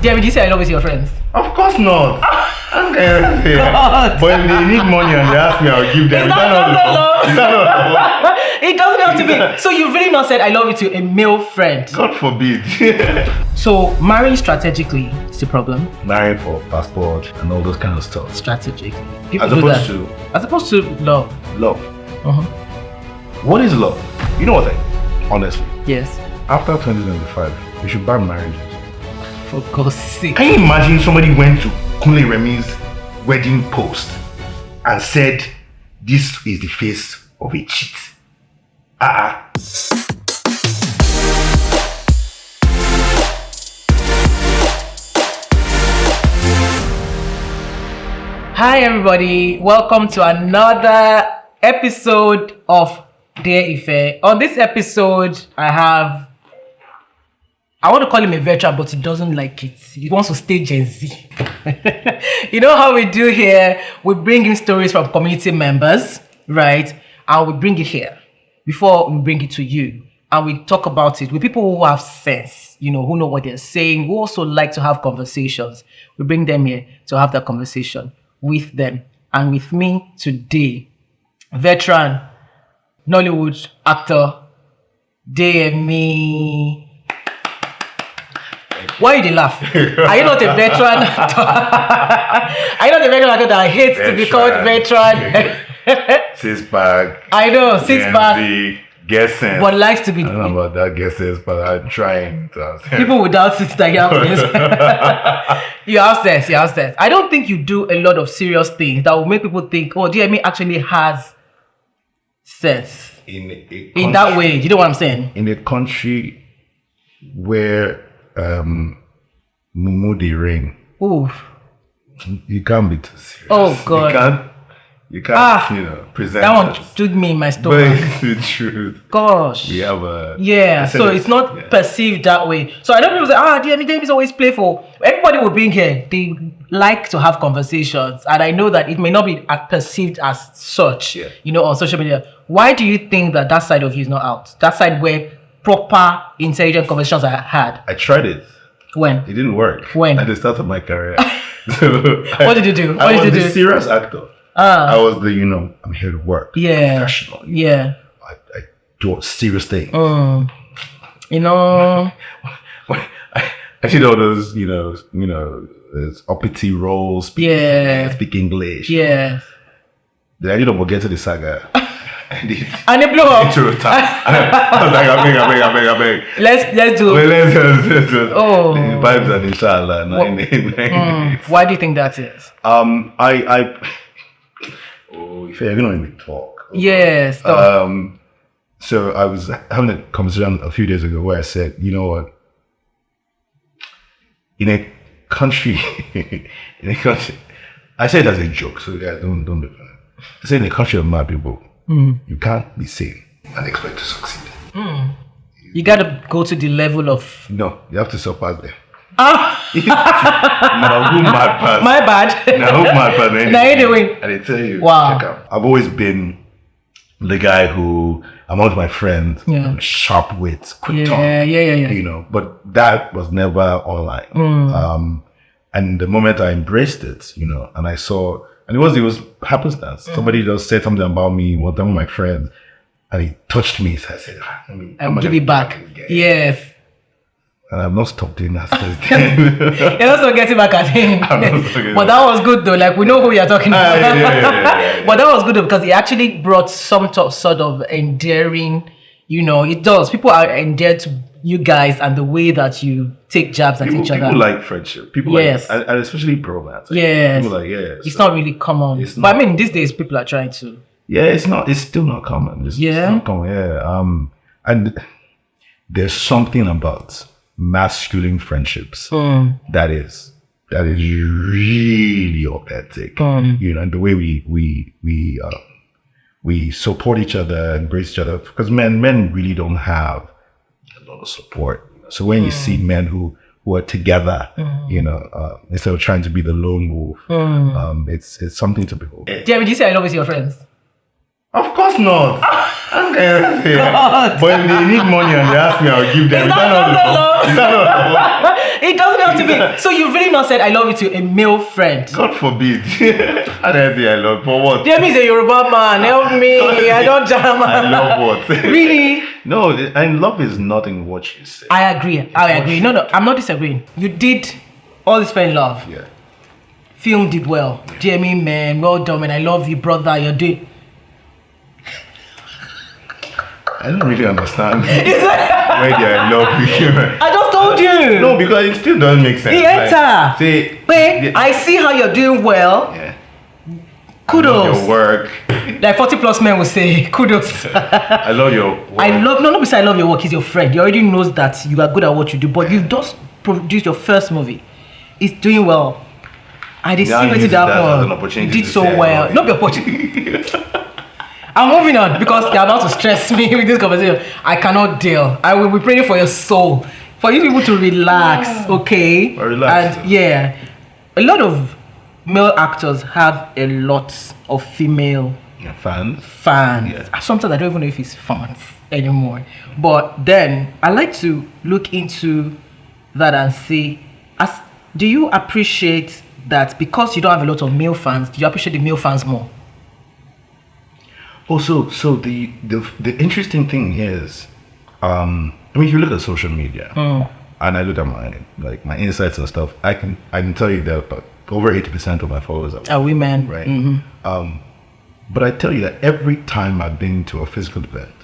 Jeremy, do you say I love you to your friends? Of course not. But if they need money and they ask me, I'll give them. Is that not love? It doesn't have to be. So you've really not said I love you to a male friend? God forbid. So marrying strategically is the problem? Marrying for passport and all those kind of stuff. Strategically. As opposed to love. Love. What is love? You know what honestly? Yes. After 2025, we should ban marriages. For God's sake. Can you imagine somebody went to Kunle Remi's wedding post and said, this is the face of a cheat? Hi everybody, welcome to another episode of Dear Ife. On this episode, I want to call him a veteran, but he doesn't like it. He wants to stay Gen Z. You know how we do here? We bring in stories from community members, right? And we bring it here before we bring it to you. And we talk about it with people who have sense, who know what they're saying, who also like to have conversations. We bring them here to have that conversation with them. And with me today, veteran, Nollywood actor, DEYEMI'S. Why you laugh? Are you not a veteran actor? Are you not a veteran actor that hates to be called veteran? Six-pack. I know, six-pack. Guessing. But likes to be. I don't know about that guesses, but I'm trying to. People without sense that you have sense. You have sense. I don't think you do a lot of serious things that will make people think, oh, DEYEMI'S actually has sense. In that way, you know what I'm saying? In a country where Mumu the ring. Ooh. You can't be too serious. Oh God. You can't, present that one stood me in my stomach. But it's the truth. Gosh. We have a... Yeah, so it's not perceived that way. So I know people say, DEYEMI'S always playful. Everybody will bring here. They like to have conversations. And I know that it may not be perceived as such, on social media. Why do you think that side of you is not out? That side where proper, intelligent conversations are had? I tried it. When? It didn't work. When? At the start of my career. What did you do? I was the serious actor. I was the, I'm here to work. Yeah. Professional. Yeah. I do serious things. I did all those, those uppity roles, speak English. Yeah. Then I ended up getting the saga. And it blew up. I was like, I beg. Let's do it. Let's do it. Oh. The vibes are inshallah. Why do you think that is? If you're gonna let me talk. Yes. So I was having a conversation a few days ago where I said, you know what? In a country, I say it as a joke, so yeah, don't do it. I say in a country of mad people, you can't be sane and expect to succeed. You gotta go to the level of... No, you have to surpass them. No, who mad pass? My bad. No, who mad pass? Anyway. And I tell you, wow. Check out. I've always been the guy who, amongst my friends, sharp wits, quick tongue. Yeah. But that was never online. And the moment I embraced it, and I saw, and it was happenstance. Somebody just said something about me, one time with my friends, and it touched me. So I said, I'm give it back. Yes. And I've not stopped doing that since then. You're also getting back at him. But that was good though. Like we know who you're talking about. Yeah. But that was good though, because it actually brought some sort of endearing, it does. People are endeared to you guys and the way that you take jabs at each other. People like friendship. People like, and especially bromance. Yes. People like, It's not really common. But I mean, these days people are trying to. Yeah, it's still not common. It's not common. Yeah. And there's something about masculine friendships that is really authentic, and the way we support each other, embrace each other, because men really don't have a lot of support. So when you see men who are together, instead of trying to be the lone wolf, it's something to behold. Jeremy, do you say I love you to your friends? Of course not. But if they need money and they ask me, I'll give them. It doesn't have to me. So you've really not said I love you to a male friend? God forbid. How did I say I love? For what? DEYEMI'S a Yoruba man. Help me. I don't jam. I love what? Really? No, and love is not in what you say. I agree. No, I'm not disagreeing. You did All Is Fair in Love. Yeah. Film did well. DEYEMI, man, well done, man. I love you, brother. You're doing. I don't really understand where I love you. I just told you. No, because it still doesn't make sense. He enter. Say, Wait, I see how you're doing well. Yeah. Kudos. I love your work. Like 40 plus men will say, kudos. I love your work. Not because I love your work, he's your friend. He already knows that you are good at what you do, but you've just produced your first movie. It's doing well. I did see what did happen. You did so well. Not be opportunity. I'm moving on because you're about to stress me with this conversation. I cannot deal. I will be praying for your soul. For you people to relax, okay? Relax. And yeah, a lot of male actors have a lot of female fans. Yeah. Sometimes I don't even know if it's fans anymore. But then I like to look into that and see, do you appreciate that because you don't have a lot of male fans, do you appreciate the male fans more? Also, so the interesting thing is, I mean, if you look at social media, and I look at my insights and stuff, I can tell you that over 80% of my followers are women, right? Mm-hmm. But I tell you that every time I've been to a physical event,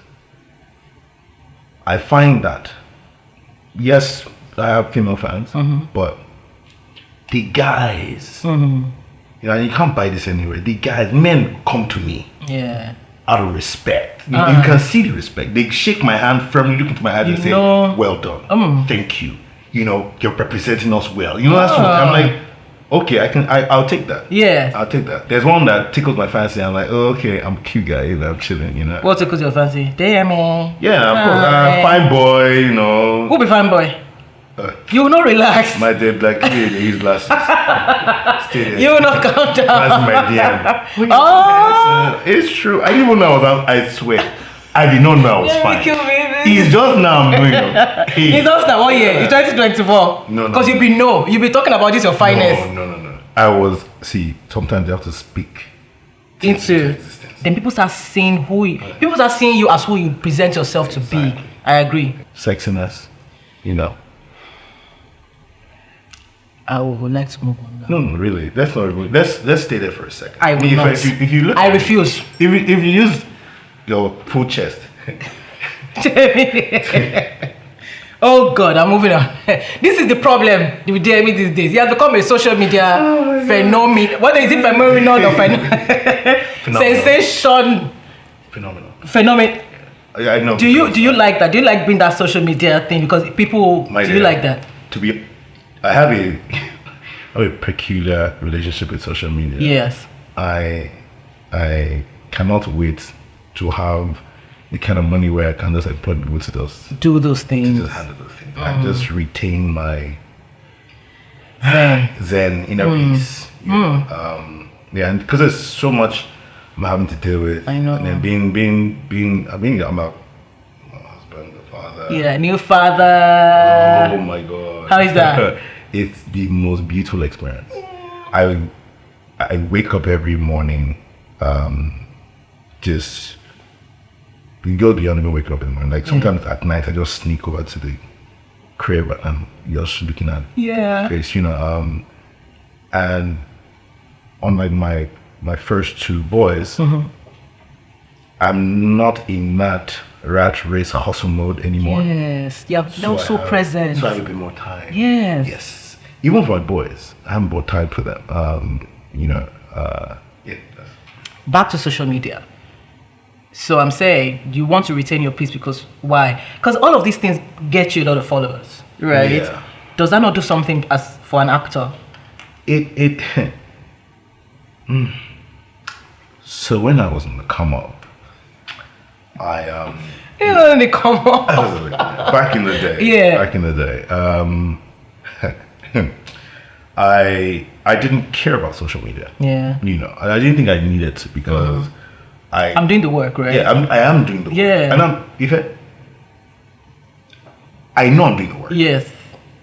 I find that yes, I have female fans, but the guys, you know, you can't buy this anywhere. The guys, men come to me, out of respect. You can see the respect. They shake my hand firmly, look into my eyes, and say, "Well done, thank you. You know, you're representing us well." You know, that's what I'm like. Okay, I'll take that. Yeah, I'll take that. There's one that tickles my fancy. I'm like, oh, okay, I'm a cute guy. You know, I'm chilling. You know. What tickles your fancy? DEYEMI. Yeah, of course. Fine boy. You know. Who be fine boy? You will not relax. My dear black kid, his glasses. You will not calm down. That's my DM. Oh, it's true. I didn't even know I swear, I did not know I was fine. He's just now moving. He's just now 1 year. He's 2024. No. Because you'll be talking about this your finest. No. I was sometimes you have to speak into. Then people start seeing people start seeing you as who you present yourself to be. I agree. Sexiness, you know. I would like to move on now. No, really. That's not. Let's stay there for a second. I will not. If you look, I refuse. If you use your full chest. Oh God, I'm moving on. This is the problem with DEYEMI these days. He has become a social media phenomenon. What is it, phenomenon or sensation? Phenomenon. I know. Do you like that? Do you like being that social media thing? Because people you like that? I have a peculiar relationship with social media. Yes. I cannot wait to have the kind of money where I can just employ people to just do those things. To just handle those things. I just retain my zen inner peace. Yeah, and because there's so much I'm having to deal with. I know. And then being I'm a husband, a father. Yeah, new father. Oh my God. How is that? It's the most beautiful experience. I wake up every morning, just the girls beyond even waking up in the morning. Like sometimes at night, I just sneak over to the crib and I'm just looking at face, you know. And unlike my first two boys, I'm not in that rat race or hustle mode anymore. Yes, yeah, so present. So I have a bit more time. Yes. Even for my boys, I have more time for them. You know, Back to social media. So I'm saying, you want to retain your peace because why? Because all of these things get you a lot of followers, right? Yeah. Does that not do something as for an actor? So when I was in the come up, in the come up. Back in the day. Yeah. Back in the day. I didn't care about social media. Yeah. You know, I didn't think I needed to because I'm doing the work, right? Yeah, I am doing the work. Yeah. And I know I'm doing the work. Yes.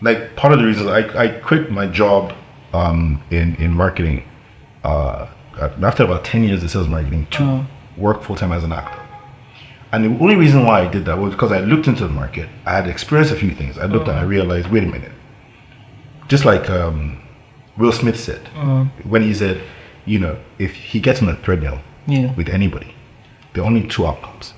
like part of the reason I quit my job in marketing after about 10 years of sales marketing to work full-time as an actor. And the only reason why I did that was because I looked into the market. I had experienced a few things. I looked and I realized, wait a minute. Just like Will Smith said, when he said, you know, if he gets on a treadmill with anybody, there are only two outcomes.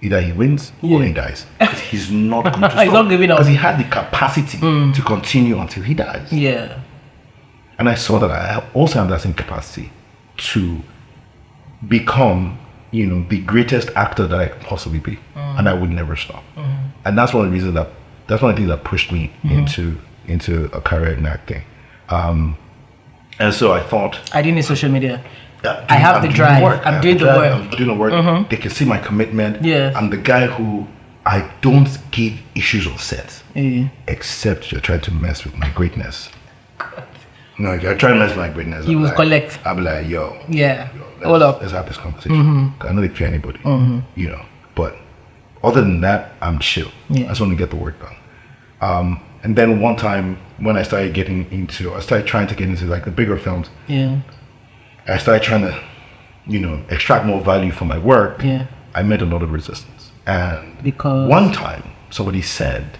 Either he wins or he dies. Because he's not going to stop. He's not giving up. Because he has the capacity to continue until he dies. Yeah. And I saw that I also have that same capacity to become, you know, the greatest actor that I could possibly be. And I would never stop. And that's one of the reasons that's one of the things that pushed me into a career in acting. And so I thought, I didn't need social media. I have the drive. I'm doing the work. I'm doing the work. They can see my commitment. Yes. I'm the guy who I don't give issues on set, except you're trying to mess with my greatness. No, you're trying to mess with my greatness. You will collect. I'll be like, yo. Yeah. Let's have this conversation. I know they fear anybody, you know. But other than that, I'm chill. I just want to get the work done. And then one time when I started trying to get into like the bigger films. Yeah. I started trying to, you know, extract more value from my work. Yeah. I met a lot of resistance. And because one time somebody said,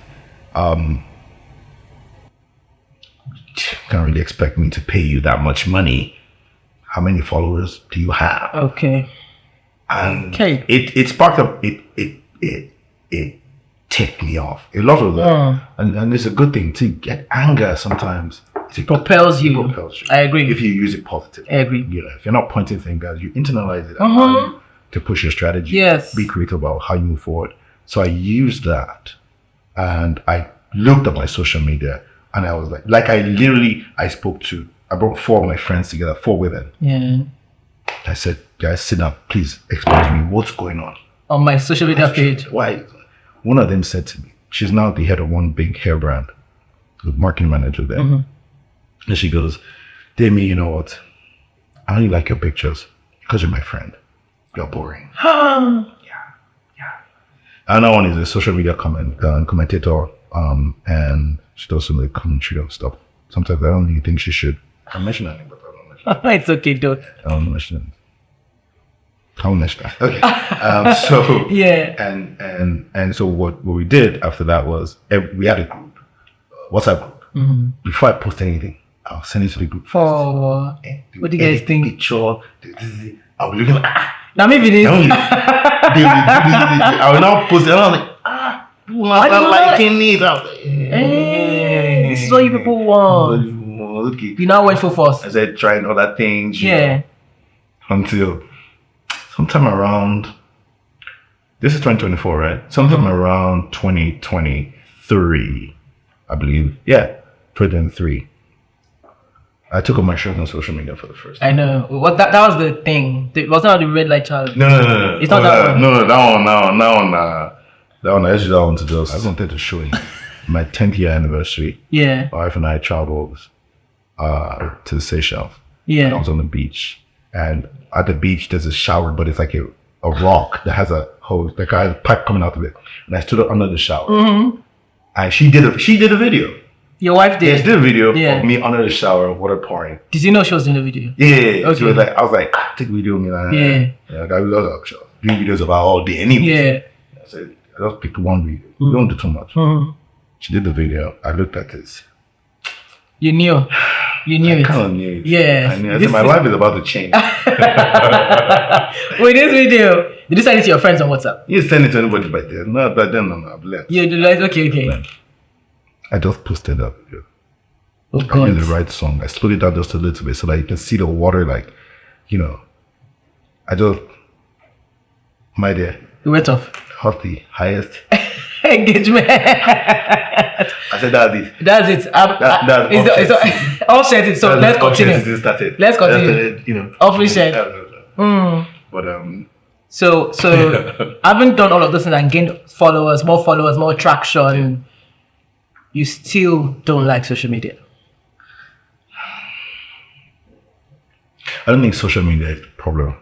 can't really expect me to pay you that much money. How many followers do you have? Okay. And it sparked up, it ticked me off. A lot of that. And it's a good thing to get anger sometimes. It propels you. I agree. If you use it positively. I agree. You know, if you're not pointing fingers, you internalize it to push your strategy. Yes. Be creative about how you move forward. So I used that and I looked at my social media and I was like I brought 4 of my friends together, 4 women. Yeah. I said, guys, sit down, please explain to me what's going on my social media page. Why? One of them said to me, she's now the head of one big hair brand, the marketing manager there. And she goes, Demi, you know what? I only like your pictures because you're my friend. You're boring. Yeah. Another one is a social media commentator, and she does some of the commentary of stuff. Sometimes I don't really think she should. I mention her name, but I don't mention it. It's okay, dude. I don't mention it. I won't mention that. Okay. So yeah. And so what we did after that was we had a group, WhatsApp group. Before I post anything, I'll send it to the group. What do you guys think? Picture, I'll be looking like, now maybe this. I will now post it and I'm like, people are not liking it. Hey, this is what you people want. You now went for first. I said trying other things. Until sometime around, this is 2024, right? Sometime around 2023, I believe. Yeah, 2023. I took off my shirt on social media for the first time. I know. What that was the thing. It wasn't the red light challenge. No. It's not that one. No, that one. I used that one to just. I wanted to show you my 10th year anniversary. Yeah. My wife and I traveled to the Seychelles. Yeah. And I was on the beach, and at the beach there's a shower, but it's like a rock that has a hose, like a pipe coming out of it. And I stood up under the shower. And she did a video. Your wife did? Yeah, she did a video of me under the shower, water pouring. Did you know she was doing the video? Yeah. Okay. She was like, I was like, take a video of me. Like, I love that. Doing videos about all day anyway. Yeah. I said, I just picked one video. We don't do too much. She did the video. I looked at this. You knew. You knew it. I kind of knew it. Yeah. I knew it. I said, my life is about to change. With this video, did you send it to your friends on WhatsApp? You send it to anybody by then. No, but then no, I've left. You like, okay. I just posted that video. I used the right song. I slowed it down just a little bit so that you can see the water, like, you know. My dear. You went off. How's the highest engagement? I said that's it. That's it. That's all set it. So let's continue. Let's continue. You know, official. But So having done all of this and gained followers, more traction, you still don't like social media? I don't think social media is the problem.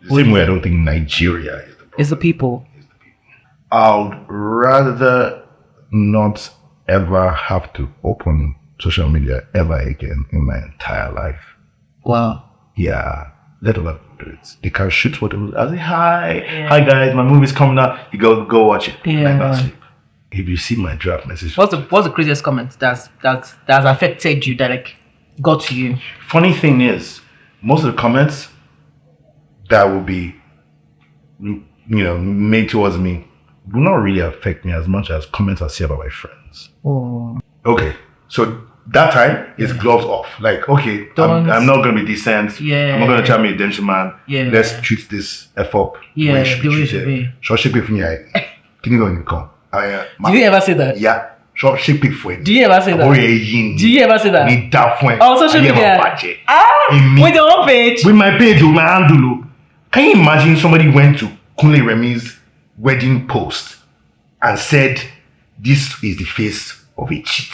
The same way I don't think Nigeria is the problem. It's the people. I would rather not ever have to open social media ever again in my entire life. Wow. Yeah, let alone do it. They can shoot whatever. I say, hi guys, my movie's coming out. You go watch it. Yeah. Like that sleep. If you see my draft message, What's the craziest comment that's affected you, that like got to you? funny thing is, most of the comments that will be, made towards me will not really affect me as much as comments I see about my friends. Oh. Okay, so that time is gloves off. Like, okay, I'm not gonna be decent. Yeah. I'm not gonna try to be a gentleman. Yeah. Let's treat this F up. Yeah, way it should the way be it should treated. be. Short shake for me. Can you go and come? Do you ever say that? Yeah. Short shake for you. Do you ever say that? Do you ever say that? Need that point. Oh, social media. With your own page. With my page, with my handle. Can you imagine somebody went to Kunle Remi's wedding post and said, "This is the face of a cheat."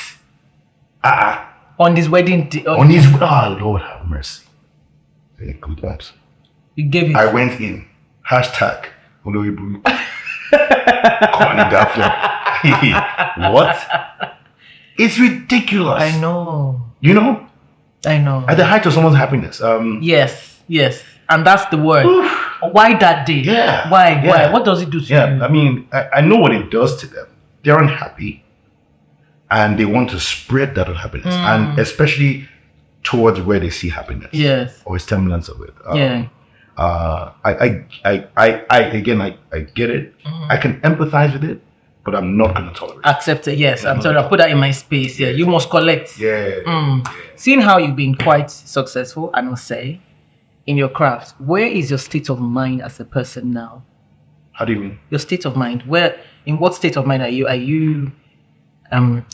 On his wedding day. On his, Lord have mercy. Very good vibes. You gave it. I went in. Hashtag Oloibu. What? It's ridiculous. I know. You know? I know. At the height of someone's happiness. Yes. And that's the word. Why that day? Yeah. Why? What does it do to you? I mean, I know what it does to them. They're unhappy. And they want to spread that unhappiness. And especially towards where they see happiness. Yes. Or semblance of it. Yeah. I get it. I can empathize with it, but I'm not going to tolerate it. Accept it. Yes. I'm sorry. I put that in my space. Yeah. You must collect. Yeah. Seeing how you've been quite successful, I must say, in your craft, where is your state of mind as a person now? How do you mean? Your state of mind. In what state of mind are you? Are you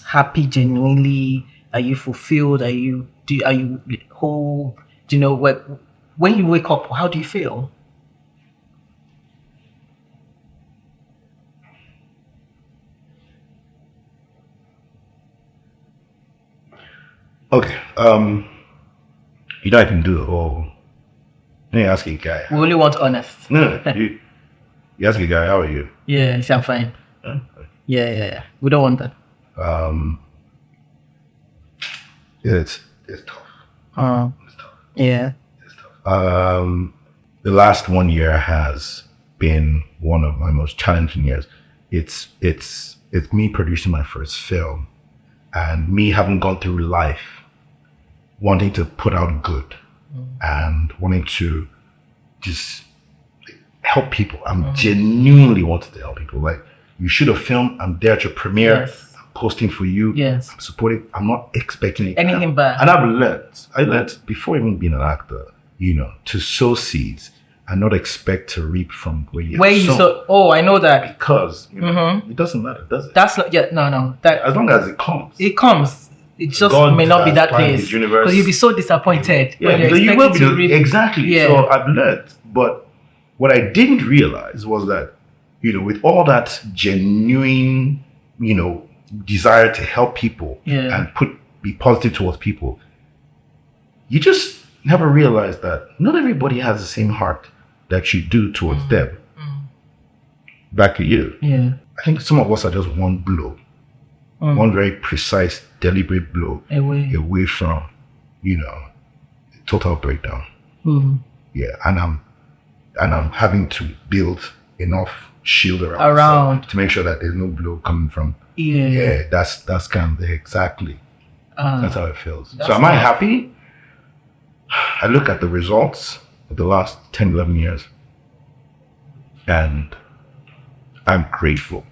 happy genuinely? Are you fulfilled? Are you whole? Do you know when you wake up, how do you feel? Okay. I can do it all. Let me ask you a guy. We only want honest. No. You ask a guy, how are you? Yeah, I'm fine. Yeah. We don't want that. It's tough. It's tough. Yeah. It's tough. The last 1 year has been one of my most challenging years. It's me producing my first film and me having gone through life wanting to put out good and wanting to just help people. I'm genuinely wanting to help people. Like, you shoot a film, I'm there at your premiere. Yes. I'm posting for you. Yes. I'm supporting. I'm not expecting anything bad. And I learned before even being an actor, to sow seeds and not expect to reap from where you sow. Oh, I know that. Because it doesn't matter, does it? That's not. Yeah, no. That as long as it comes. It comes. It just God may not be that planned place. His universe. Because you'll be so disappointed. Yeah, when you're you will expecting be. to reap. Exactly. Yeah. So I've learned. But what I didn't realize was that, with all that genuine, desire to help people and be positive towards people, you just never realize that not everybody has the same heart that you do towards them. Back at you. Yeah. I think some of us are just one blow. One very precise, deliberate blow away from, total breakdown. Yeah, and I'm having to build enough shield around myself to make sure that there's no blow coming from. Yeah, that's kind of exactly. That's how it feels. So am I happy? I look at the results of the last 10, 11 years, and I'm grateful.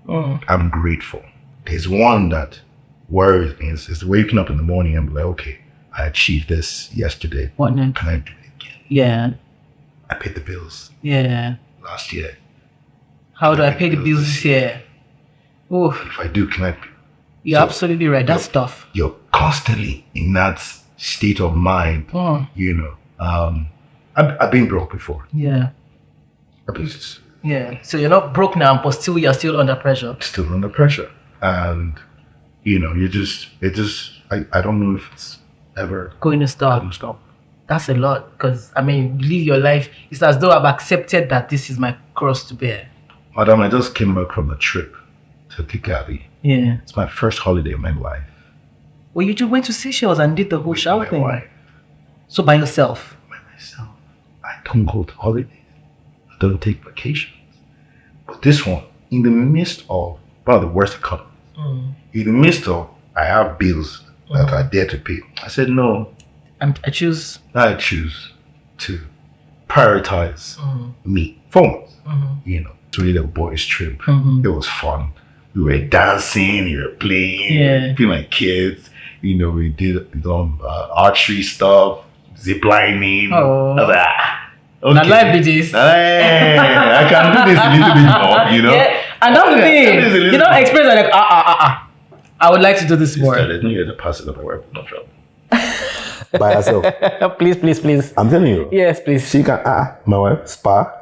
I'm grateful. There's one that worries me is waking up in the morning and be like, okay, I achieved this yesterday. What next? Can I do it again? Yeah. I paid the bills. Yeah. Last year. How do I pay the bills this year? Oof. If I do, can I? You're absolutely right. That's tough. You're constantly in that state of mind. I've been broke before. Yeah. Yeah. So you're not broke now, but you're still under pressure. Still under pressure. And, I don't know if it's ever going to stop. That's a lot, because, you live your life. It's as though I've accepted that this is my cross to bear. Madam, I just came back from a trip to Kigali. Yeah. It's my first holiday of my life. Well, you just went to Seychelles and did the whole shower My thing. wife, So by yourself. by myself. I don't go to holidays. I don't take vacations. But this one, in the midst of one of the worst economies, in the midst of I have bills that I dare to pay, I said no. I choose. I choose to prioritize me for once. You know, it's really a boys' trip. It was fun. We were dancing, we were playing, feeling like kids. You know, we did archery stuff, zip lining. Oh. I was like, okay. Now life be this. I can do this a little bit more, you know. Yeah, and that's the thing. You know, experience like I would like to do this more. Let me get the passing of my wife, no trouble. By herself. Please. I'm telling you. Yes, please. She can, my wife, spa.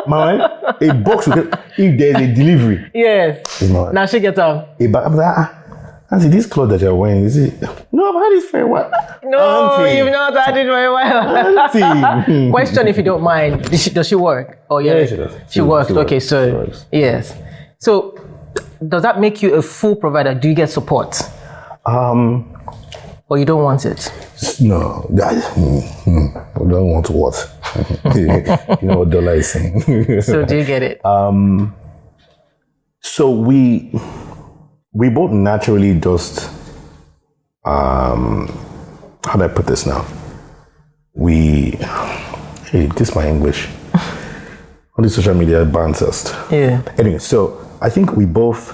My wife, a box with if there's a delivery. Yes. It's my wife. Now she gets up. A bag, I'm like, Auntie, this clothes that you're wearing, is it? No, I've had this for a while. No, Auntie. you've not had it very well. Auntie. Question, if you don't mind, does she work? Oh yeah, Yeah, she does. She works. She Okay, works. so She works. yes. So does that make you a full provider? Do you get support, or you don't want it? No, I don't want what? You know what Dollar is saying. So do you get it? So we both naturally just how do I put this now? This is my English. All the social media bans us. Yeah. Anyway, so I think we both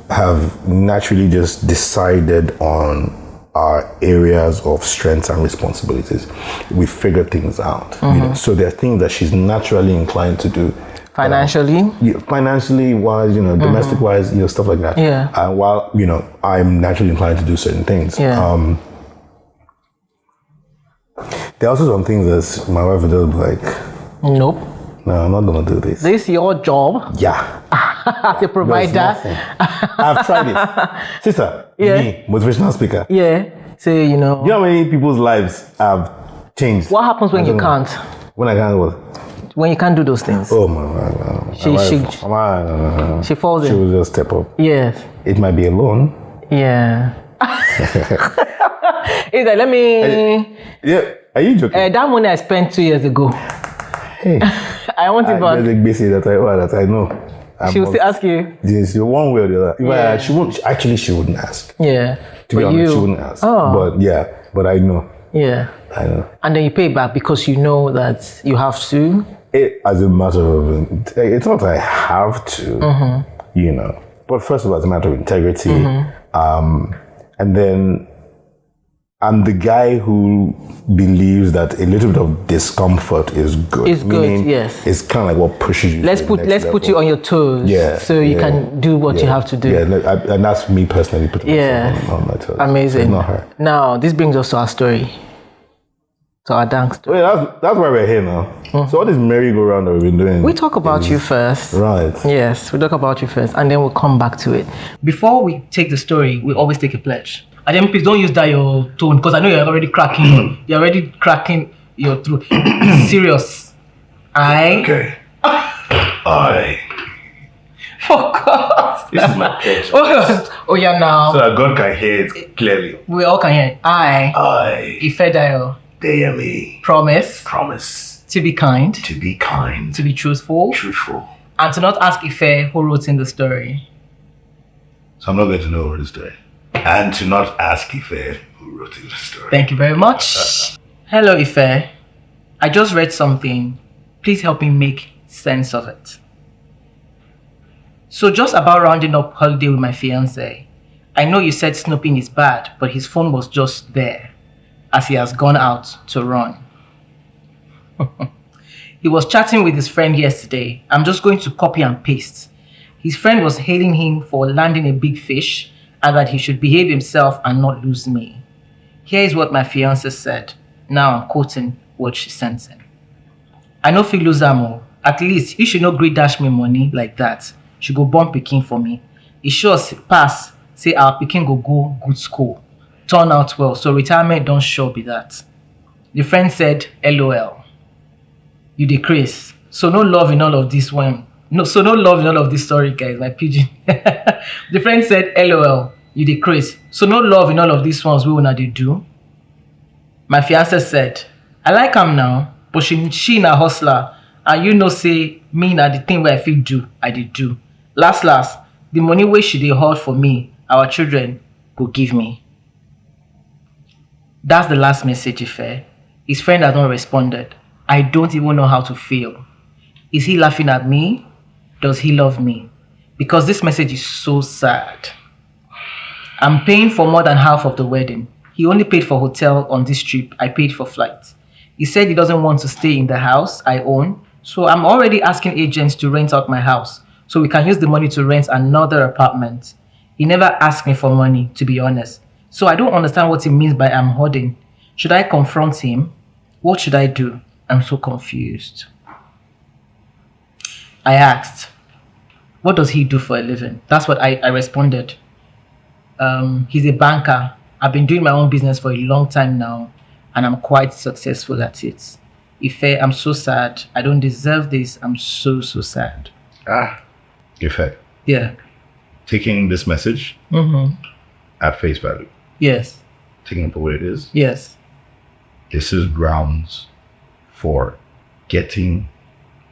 have naturally just decided on our areas of strengths and responsibilities. We figure things out. You know? So there are things that she's naturally inclined to do. Financially? Financially wise, you know, domestic wise, you know, stuff like that. Yeah. And while, you know, I'm naturally inclined to do certain things. Yeah. There are also some things that my wife would just be like, Nope. no, I'm not gonna do this. This is your job Yeah. as a There's provider. nothing. I've tried it. Sister, Yeah. me, motivational speaker. Yeah. So you know. You know how many people's lives have changed? What happens when you can't? When I can't what? When you can't do those things? Oh my God. She falls She in. will just step up. Yes. It might be a loan. Yeah. It's like, let me. Yeah. Are you joking? That money I spent 2 years ago. Hey. I want it back. There's a basic that I know. She will still ask you. Yes, one way or the other. Yeah. She wouldn't ask. Yeah. To be But honest, she wouldn't ask. Oh. But yeah, but I know. Yeah. I know. And then you pay back because you know that you have to. It, as a matter of, it's not that I have to, you know. But first of all, it's a matter of integrity. And then I'm the guy who believes that a little bit of discomfort is good. It's good, Meaning yes. It's kind of like what pushes you. Let's to the put next you level. on your toes. Yeah. So you can do what you have to do. Yeah, and that's me personally putting Yeah. myself on my toes. Amazing. It's not her. Now, this brings us to our story. To our dance story. Wait, that's why we're here now. So all this merry-go-round that we've been doing. We talk about you first. Right. Yes, we talk about you first, and then we'll come back to it. Before we take the story, we always take a pledge. And then please don't use that your tone, because I know you're already cracking. You're already cracking your throat. Serious. Okay. I. Fuck off. This is my pledge. Oh yeah, now. So that God can hear it clearly. We all can hear it. I. Ifedayo, DEYEMI'S. promise to be kind, To be kind. to be truthful, Truthful. and to not ask Ife who wrote in the story. So I'm not going to know what it's doing. And to not ask Ife who wrote in the story. Thank you very much. Hello, Ife. I just read something. Please help me make sense of it. So just about rounding up holiday with my fiance, I know you said snooping is bad, but his phone was just there as he has gone out to run. He was chatting with his friend yesterday. I'm just going to copy and paste. His friend was hailing him for landing a big fish and that he should behave himself and not lose me. Here is what my fiance said. Now I'm quoting what she sent him. I know fi lose am o. At least you should not gree dash me money like that. She go born pikin for me. E sure pass say our pikin go good school. Turn out well, so retirement don't sure be that. The friend said, LOL. You decrease. So no love in all of this when no love in all of this story, guys. My pigeon. The friend said, LOL, you decrease. So no love in all of these ones we will not do. My fiance said, I like him now, but she na hustler. And you know say me na the thing where I feel do, I did do. Last, the money where she dey hold for me, our children go give me. That's the last message, Ife. His friend has not responded. I don't even know how to feel. Is he laughing at me? Does he love me? Because this message is so sad. I'm paying for more than half of the wedding. He only paid for hotel on this trip. I paid for flights. He said he doesn't want to stay in the house I own. So I'm already asking agents to rent out my house so we can use the money to rent another apartment. He never asked me for money, to be honest. So I don't understand what he means by I'm hoarding. Should I confront him? What should I do? I'm so confused. I asked, what does he do for a living? That's what I responded. He's a banker. I've been doing my own business for a long time now, and I'm quite successful at it. Ife, I'm so sad. I don't deserve this. I'm so sad. Ife. Yeah. Taking this message at face value. Yes. Taking it the way it is. Yes. This is grounds for getting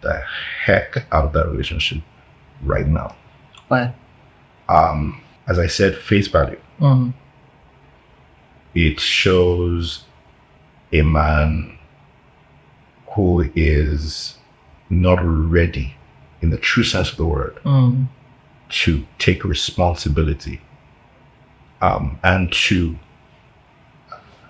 the heck out of that relationship right now. Why? As I said, face value. It shows a man who is not ready, in the true sense of the word, to take responsibility. And to,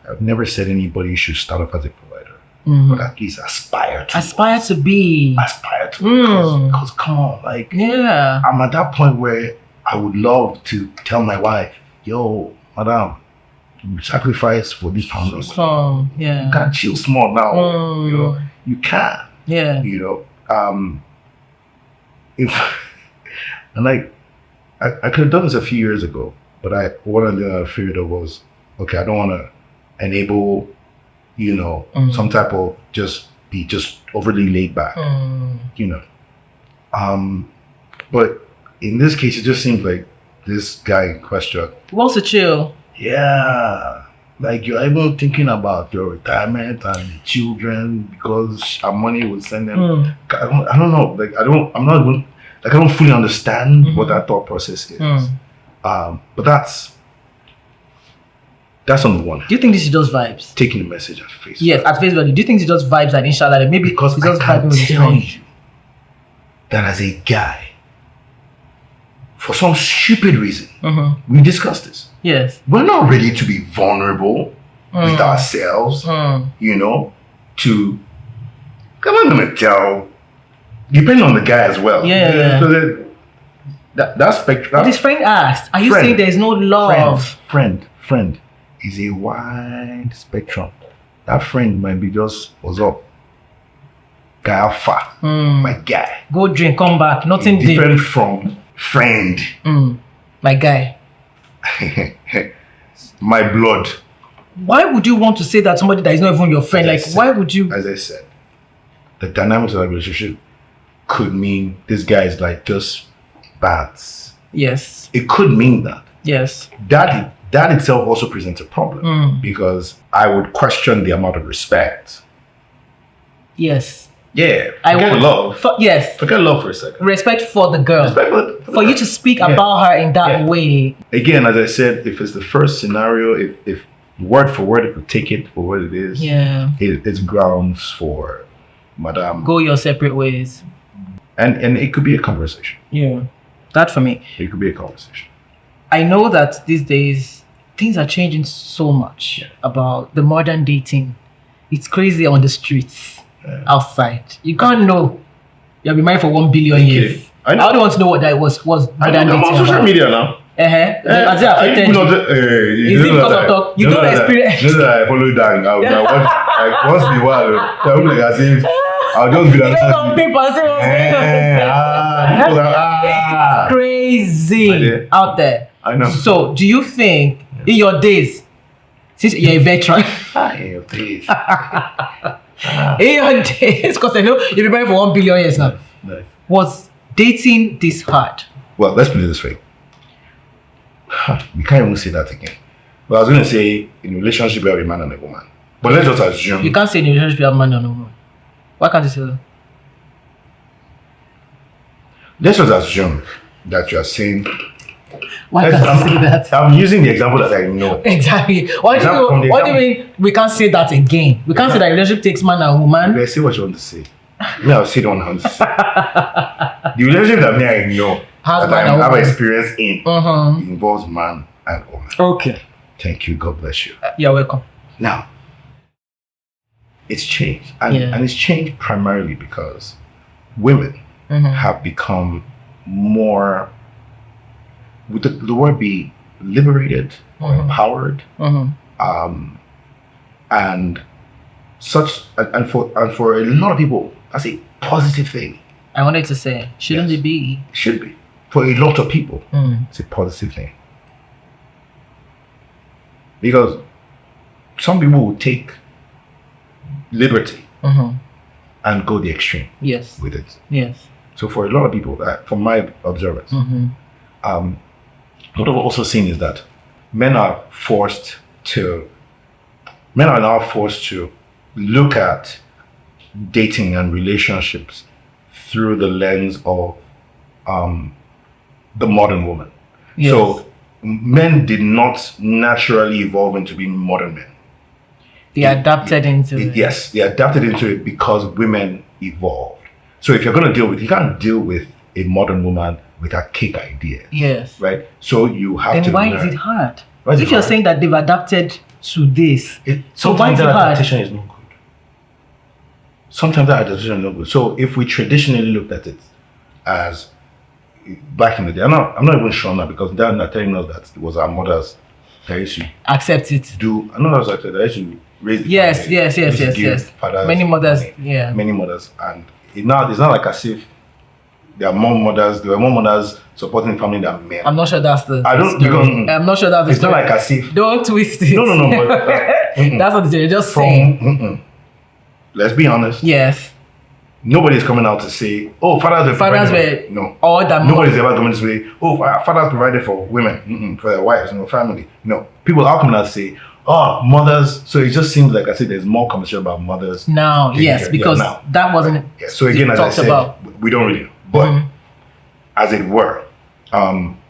I've never said anybody should start off as a provider, but at least aspire to. Aspire to be. Aspire to. Because come on, like, Yeah. I'm at that point where I would love to tell my wife, yo, madam, sacrifice for this family. Yeah. You can't chill small now. You know, you can. Yeah. You know, if and like I could have done this a few years ago, but what I figured out was, okay, I don't want to enable, you know, some type of just overly laid back, you know. But in this case, it just seems like this guy in question Wants to chill. Yeah, like you're even thinking about your retirement and the children because our money will send them. I don't know. Like I don't fully understand what that thought process is. But that's number one. Do you think this is just vibes? Taking the message at face value. Yes, at face value. Do you think it's just vibes and inshallah that maybe Because it's I just can vibing with tell his you that as a guy, for some stupid reason, we discussed this. Yes. We're not ready to be vulnerable with ourselves, you know, to, I'm not going to tell, depending on the guy as well. Yeah. So that spectrum. But his friend asked, are you saying there's no love? Friend is a wide spectrum. That friend might be just, what's up? Guy alpha, my guy. Go drink, come back, nothing deep. Different from friend. My guy. My blood. Why would you want to say that somebody that is not even your friend? Like, why would you? As I said, the dynamics of that relationship could mean this guy is like just bats. Yes. It could mean that. Yes. That itself also presents a problem because I would question the amount of respect. Yes. Yeah. I Forget would love. Yes. Forget love for a second. Respect for the girl. Respect for you to speak about her in that way. Again, as I said, if it's the first scenario, if word for word, if you take it for what it is, it's grounds for madam. Go your separate ways. And it could be a conversation. Yeah. That for me. It could be a conversation. I know that these days things are changing so much about the modern dating. It's crazy on the streets. Outside, you can't know. You'll be married for 1 billion years. I don't want to know what that was. I'm on social media now. Has it affected you? Is it because of talk? You don't experience. Just that I follow down. I watch like once in a while. I look like as if I'll just be like. It's crazy out there. I know. So, do you think in your days, since you're a veteran, in your days. In your days, because I know you've been married for 1 billion years now. Nice. Was dating this hard? Well, let's put it this way. We can't even say that again. But I was going to say in a relationship we have a man and a woman. But let's just assume. You can't say in a relationship you have a man and a woman. Why can't you say that? Let's just assume that you are saying. Why can't you say that? I'm using the example that I know. Exactly. What do you mean we can't say that again? We can't say that relationship takes man and woman. Let's see what you want to say. Me, I'll say the one I want to say. The relationship that me I know that I have experience in involves man and woman. Okay. Thank you. God bless you. You're welcome. Now, it's changed. And it's changed primarily because women have become more, would the word be liberated or empowered? And such, and for a lot of people, that's a positive thing. I wanted to say, shouldn't it be? It should be. For a lot of people, it's a positive thing. Because some people will take liberty and go the extreme with it. Yes. So for a lot of people, from my observance, what I've also seen is that men are now forced to look at dating and relationships through the lens of the modern woman. Yes. So men did not naturally evolve into being modern men. They adapted into it. Yes, they adapted into it because women evolved. So if you're going to you can't deal with a modern woman with archaic ideas. Yes. Right? So you have then to why learn. is it hard? Why is it if you're hard? saying that they've adapted to this, so why is that adaptation is not good? Sometimes that adaptation is not good. So if we traditionally looked at it as back in the day, I'm not even sure now because they're not telling us that it was our mothers that used to accept it. I know that's like that. They used to raise the yes. fathers Many mothers, money. Many mothers, and it's not like as if there were more mothers supporting family than men. I'm not sure that's the. I'm not sure that's the. It's not like as if. Don't twist it. No. But, that's what they're just saying. Let's be honest. Yes. Nobody's coming out to say, "Oh, fathers were no." Or that nobody's ever coming to say, "Oh, fathers provided for women, for their wives, family." No, people are coming out to say, "Oh, mothers." So it just seems like I said, there's more conversation about mothers now. Yes, because that wasn't. Yeah. So again, as I said, we don't really know, but as it were,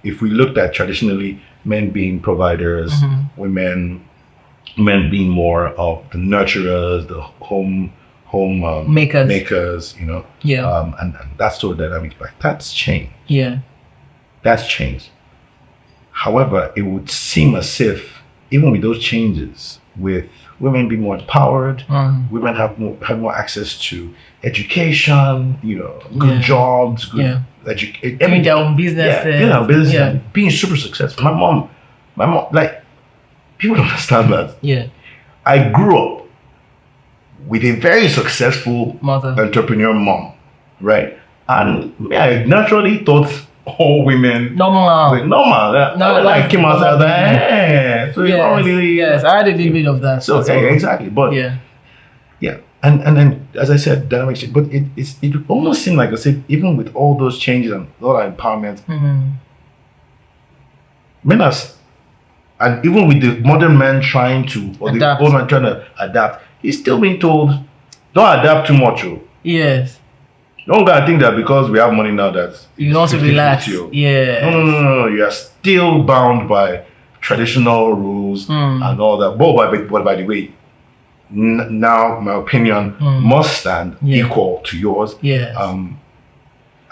if we looked at traditionally men being providers, men being more of the nurturers, the home makers, and that sort of dynamic, like that's changed. Yeah, that's changed. However, it would seem as if even with those changes, with women being more empowered, women have more access to education, good jobs, good having their own businesses, and being super successful. My mom, like people don't understand that. Yeah, I grew up with a very successful entrepreneur mom, right? And I naturally thought all women normal. No, I came out and like, so yes, really, yes, I had a little bit of that. So exactly, but yeah, and then as I said, dynamic change. But it almost seemed like I said, even with all those changes and all that empowerment, men are, and even with the modern man trying to, or adapt. The old man trying to adapt, he's still being told, don't adapt too much. Yes. Don't gotta think that because we have money now that you want to relax. Yeah. No. You are still bound by traditional rules and all that. But by the way, now my opinion must stand equal to yours. Yes.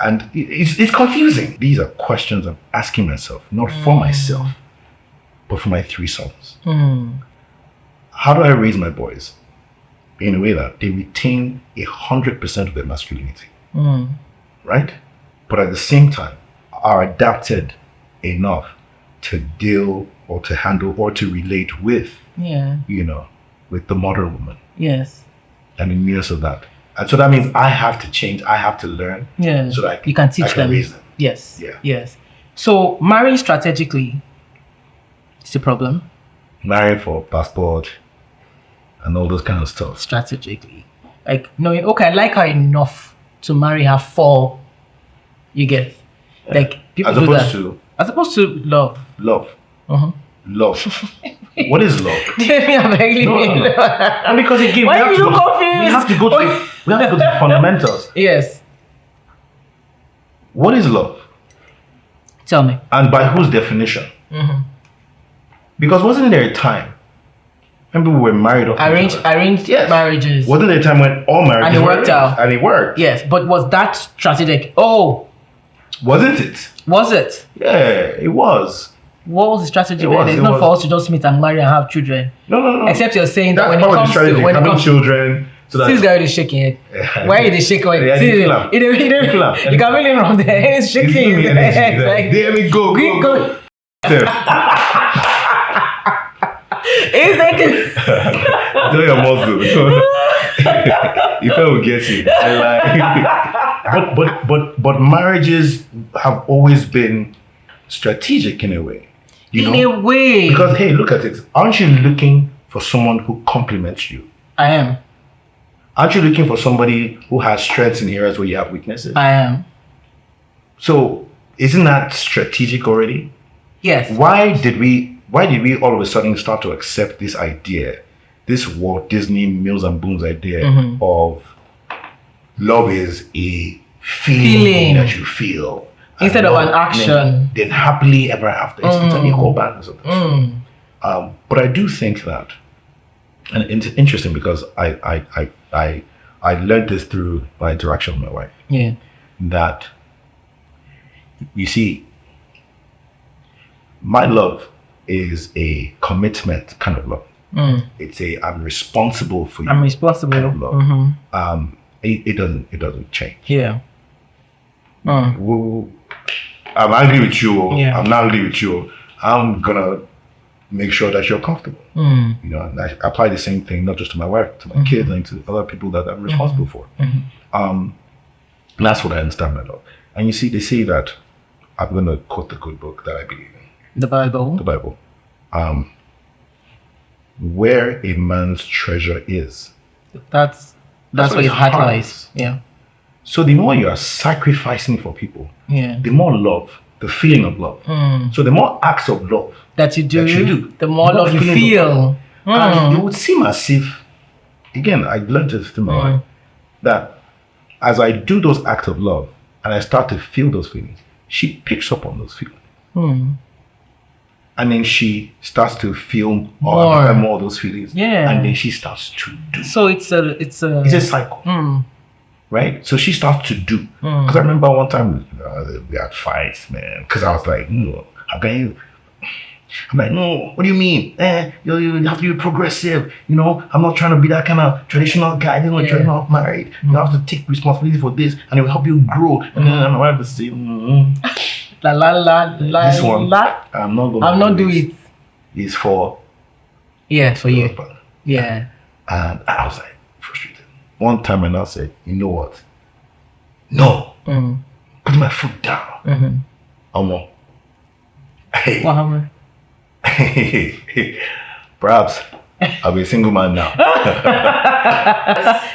And it's confusing. These are questions I'm asking myself, not for myself, but for my 3 sons. How do I raise my boys in a way that they retain 100% of their masculinity, right? But at the same time, are adapted enough to deal or to handle or to relate with, with the modern woman. Yes. And the newness of that. And so that means I have to change, I have to learn. Yeah. So that you can teach them. Raise them. Yes. Yeah. Yes. So marrying strategically is a problem. Marrying for passport and all those kind of stuff. Strategically. Like knowing, okay, I like her enough to marry her for You get like people As do opposed that. to As opposed to love. love. Uh-huh. Love. What is love? I'm really No. And because again, Why are you confused? we have to go to the fundamentals. Yes. What is love? Tell me. And by whose definition? Mm-hmm. Because wasn't there a time when people were married off each other? Arranged Yes. marriages. Wasn't there a time when all marriages And it were worked arranged? out. And it worked. Yes, but was that strategic? Oh, Wasn't it? was it? Yeah, it was. What was the strategy? It was, It's it not was. for us to just meet and marry and have children. No. Except you're saying that That's when it part of the comes strategy. to when it Having comes children. So that this guy is shaking it. Why are you shaking it? Yeah, See, feel am. you can feel him from there. He's shaking. Give me energy. It's like, There we go. go. He's like, Tell your muscle. If I will get you. But marriages have always been strategic in a way. in a way. Because hey, look at it. Aren't you looking for someone who complements you? I am. Aren't you looking for somebody who has strengths in areas where you have weaknesses? I am. So isn't that strategic already? Yes. Why did we all of a sudden start to accept this idea, this Walt Disney Mills and Boons idea of love is a feeling that you feel instead of an action? Then happily ever after. It's an equal balance of this. But I do think that, and it's interesting because I learned this through my interaction with my wife. Yeah. That you see, my love is a commitment kind of love. It's a I'm responsible for you. I'm responsible. Kind of love. It doesn't change. Yeah. I'm angry with you. Yeah. I'm not angry with you. I'm gonna make sure that you're comfortable. You know, and I apply the same thing not just to my wife, to my kids, and to other people that I'm responsible for. And that's what I understand by love. And you see, they say that I'm gonna quote the good book that I believe in. The Bible. The Bible. Where a man's treasure is. That's where your heart lies. Yeah. So the more you are sacrificing for people, Yeah. the more love, the feeling of love. So the more acts of love That you do. that you do, The more love you feelings of feel. love. And it would seem as if, again, I learned this through my wife, that as I do those acts of love and I start to feel those feelings, she picks up on those feelings. And then she starts to feel more of those feelings. Yeah. And then she starts to do. So it's a cycle. Right? So she starts to do. Because I remember one time we had fights, man. Because I was like, no, how can you? I'm like, no, what do you mean? You have to be progressive. You know, I'm not trying to be that kind of traditional guy. You know, you're not married. You have to take responsibility for this and it will help you grow. And then my wife will say, La la la la. This one, la. I'm not doing it. It's for for you. husband. Yeah. And I was like frustrated. One time I now said, you know what? No. Put my foot down. Hey. What happened? Perhaps I'll be a single man now.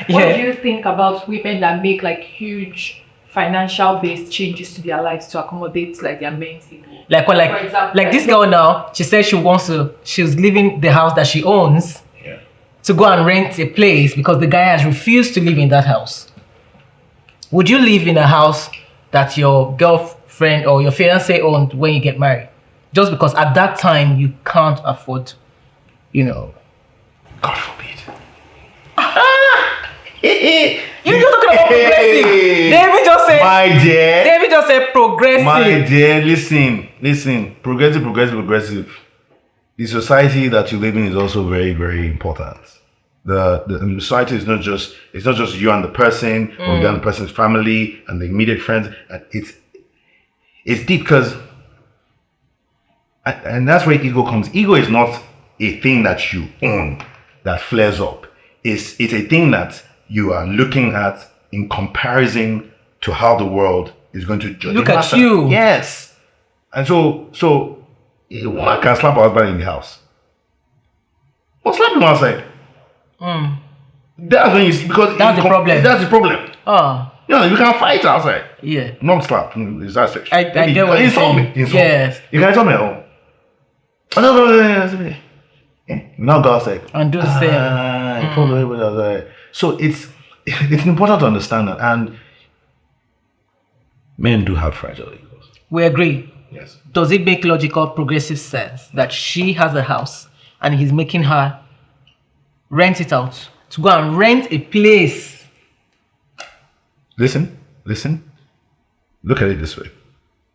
What do you think about women that make like huge financial based changes to their lives to accommodate like their men's ego? Like what? For example, Like this girl now. She said she's leaving the house that she owns to go and rent a place because the guy has refused to live in that house. Would you live in a house that your girlfriend or your fiance owned when you get married? Just because at that time you can't afford, God forbid. You're just talking about progressive. David just said, my dear. David just said progressive. My dear, listen. Progressive. The society that you live in is also very, very important. The society is not just you and the person, or you and the person's family and the immediate friends. It's deep because, and that's where ego comes. Ego is not a thing that you own that flares up. It's a thing that you are looking at in comparison to how the world is going to judge. Look at you. Yes. And so I can slap our husband in the house. Or slap him outside. That's when you see, because That's the problem. That's the problem. You can fight outside. Yeah. Not slap. It's that section. I get what you're saying. Yes. You can insult me at home. Now go outside. And do the same. So it's important to understand that, and men do have fragile egos. We agree. Yes. Does it make logical, progressive sense that she has a house and he's making her rent it out to go and rent a place? Listen. Look at it this way.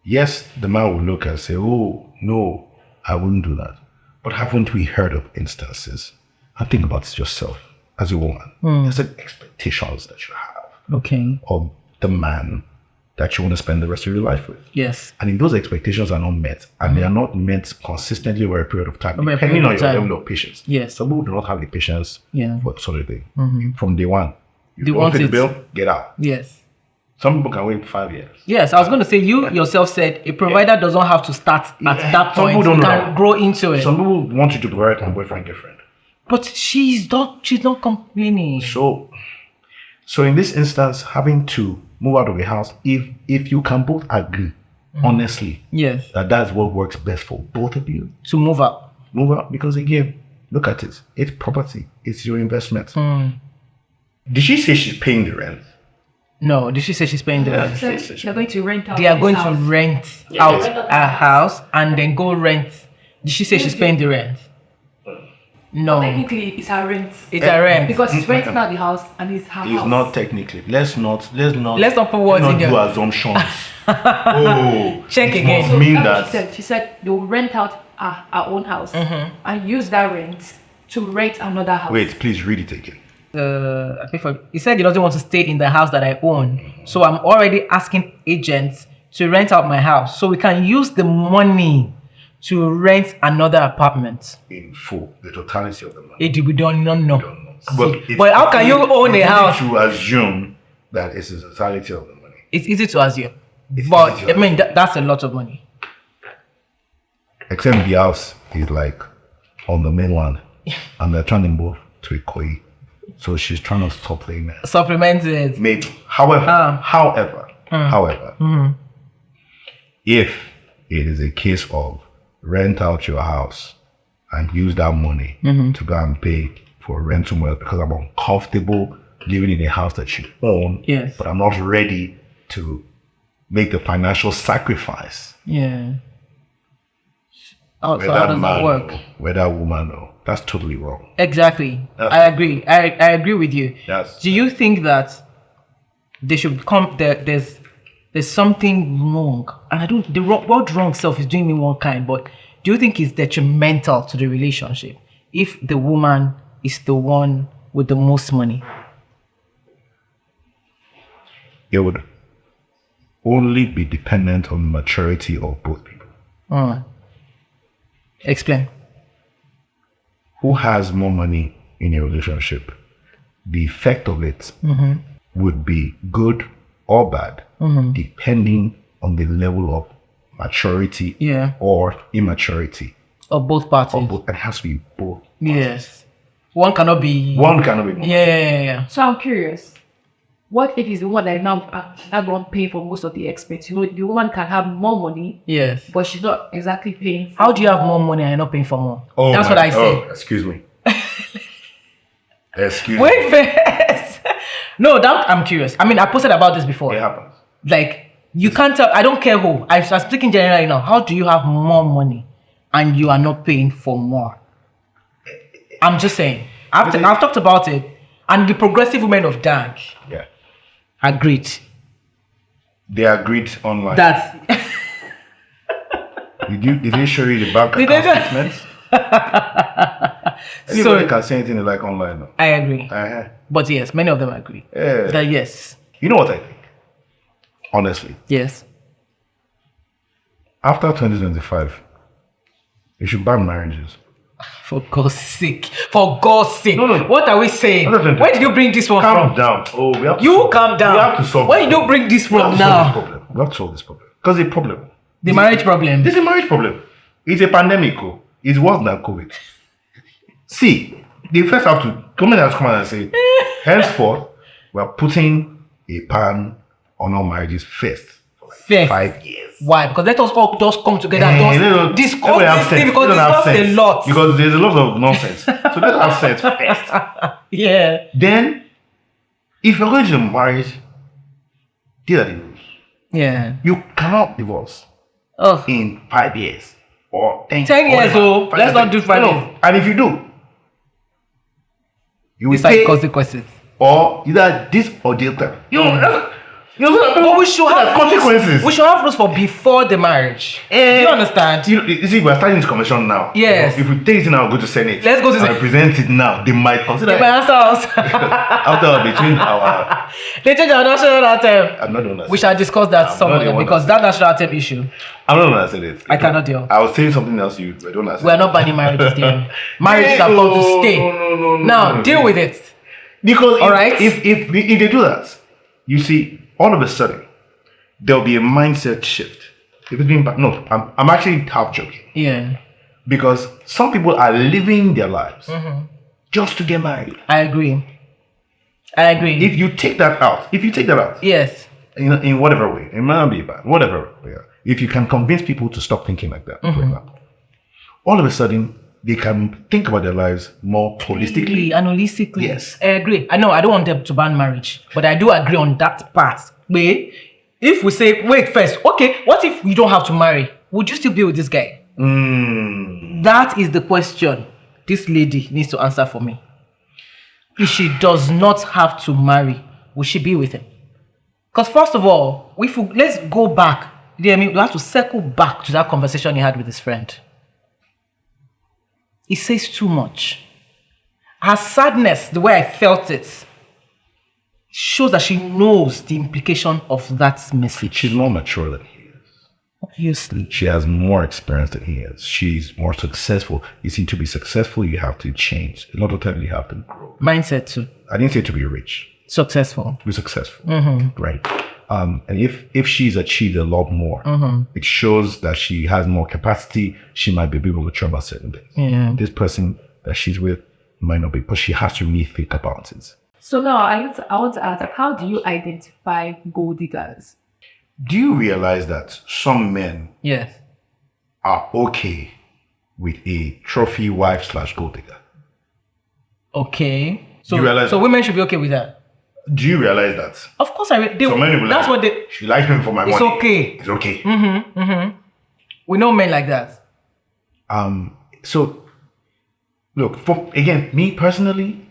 Yes, the man will look and say, "Oh no, I wouldn't do that." But haven't we heard of instances? And think about it yourself as a woman. There's expectations that you have Okay. of the man that you want to spend the rest of your life with. Yes. And if those expectations are not met, and they are not met consistently over a period of time, Over a depending period on of your time. level of patience. Yes. Some people do not have the patience for sort of thing. From day one. You They don't want pay the it. bill, get out. Yes. Some people can wait 5 years. Yes, I was going to say, you yourself said a provider does not have to start at that Some point. people don't You know can that. grow into it. Some people want you to provide a boyfriend, girlfriend. But she's not complaining. So in this instance, having to move out of the house, if you can both agree, honestly, Yes. that's what works best for both of you, To move out. move out. Because again, look at it. It's property. It's your investment. Did she say she's paying the rent? No, did she say she's paying the rent? They're going to rent out. They are this going house. to rent out a house and then go rent. Did she say she's paying the rent? No. Technically, it's her rent. It's a rent. Because she's renting out the house and it's her It's house. not technically. Let's not put words in do there. assumptions. Oh, Check it again. must mean That's what that she said they'll rent out our own house and use that rent to rent another house. Wait, please read it again. I pay for. He said he doesn't want to stay in the house that I own, so I'm already asking agents to rent out my house so we can use the money to rent another apartment. In full, the totality of the money. We don't know. But, But how can you own a house? To assume that it's the totality of the money. It's easy to assume, It's but easy to I mean that's a lot of money. Except the house is like on the mainland, and they're trying to move to Ikoyi. So she's trying to stop playing that. Supplement it. Maybe. However, if it is a case of rent out your house and use that money to go and pay for rent somewhere because I'm uncomfortable living in a house that you own, Yes. but I'm not ready to make the financial sacrifice. Yeah. Oh, so Whether how does man that work? or whether woman or that's totally wrong. Exactly. That's- I agree. I agree with you. That's Do you think that they should come there's something wrong? And I don't the word wrong self is doing me one kind, but do you think it's detrimental to the relationship if the woman is the one with the most money? it would only be dependent on maturity of both people. Explain. Who has more money in a relationship? The effect of it would be good or bad, depending on the level of maturity or immaturity. Of both parties. Of both. It has to be both. Yes. One cannot be. One cannot be more. Yeah. So I'm curious. What if it's the one that is now that one paying for most of the expense? You know, the woman can have more money, Yes. but she's not exactly paying. For How do you have more money and you're not paying for more? Oh That's my- what I say. Oh, excuse me. Excuse me. Wait first. No, that I'm curious. I mean, I posted about this before. It happens. Like, you can't tell. I don't care who. I'm speaking generally now. How do you have more money and you are not paying for more? I'm just saying. I've talked about it, and the progressive women of Dang Yeah. agreed They agreed online. that Did they show you the bank Did account they- statements? So- Anybody can say anything they like online now. I agree. Uh-huh. But yes, many of them agree Yeah. that yes, You know what I think? Honestly, yes. after 2025, you should ban marriages. For God's sake. For God's sake. No. What are we saying? No. Where did you bring this one Calm from? down. Oh, we have to You solve calm down. We have to solve Where this did you bring this We have from to solve now? this problem. We have to solve this problem. Because it's a problem. The marriage problem. This is a marriage problem. It's a pandemic. Oh. It's worse than COVID. See, they first have to, government has come out and say, henceforth, we are putting a ban on all marriages first for like First. 5 years. Why? Because let us all just come together and just discuss this thing, because discuss a lot. Because there's a lot of nonsense. So let's have sense first. Yeah. Then, if you're going to marriage, these are the rules. Yeah. You cannot divorce Oh. in 5 years or 10 years, oh. Let's not do 5 years. And if you do, you will These are the pay consequences. or either this or the other. But we should have consequences. We should have rules for before the marriage. Do you understand? You see, we're starting this commission now. Yes. If we take it now, go to Senate. Let's go to Senate. Present it now. They might consider My answer house. after they change our. They change our national anthem. I'm not the one that We said shall it. discuss that I'm somewhere not the one because that national anthem issue. I'm not the one that said it. I cannot deal. I was saying something else. You were the one that said We are not banning marriages there. Marriages have come to stay. No, Now deal with it. Because All right. if they do that, you see, all of a sudden, there'll be a mindset shift. If it's being no, I'm actually half joking. Yeah. Because some people are living their lives just to get married. I agree. If you take that out, Yes. in whatever way, it might not be bad, whatever way, if you can convince people to stop thinking like that, for example, all of a sudden, they can think about their lives more holistically. And holistically. Yes. I agree. I know I don't want them to ban marriage, but I do agree on that part. Wait, if we say, wait first, okay, what if you don't have to marry? Would you still be with this guy? That is the question this lady needs to answer for me. If she does not have to marry, will she be with him? Because first of all, let's go back. We have to circle back to that conversation he had with his friend. He says too much. Her sadness, the way I felt it, shows that she knows the implication of that message. She's more mature than he is. Obviously. She has more experience than he is. She's more successful. You see, to be successful, you have to change. A lot of times, you have to grow. Mindset too. I didn't say to be rich. Successful. Be successful, right? And if she's achieved a lot more, it shows that she has more capacity. She might be able to travel certain things. Yeah. This person that she's with might not be, but she has to really think about it. So now I want to ask, like, how do you identify gold diggers? Do you realize that some men Yes. are okay with a trophy wife / gold digger? Okay. So, You realize so that? women should be okay with that. Do you realize that? Of course, So many people that's like, what they. she likes me for my It's money. okay. It's okay. We know men like that. So look, again, me personally,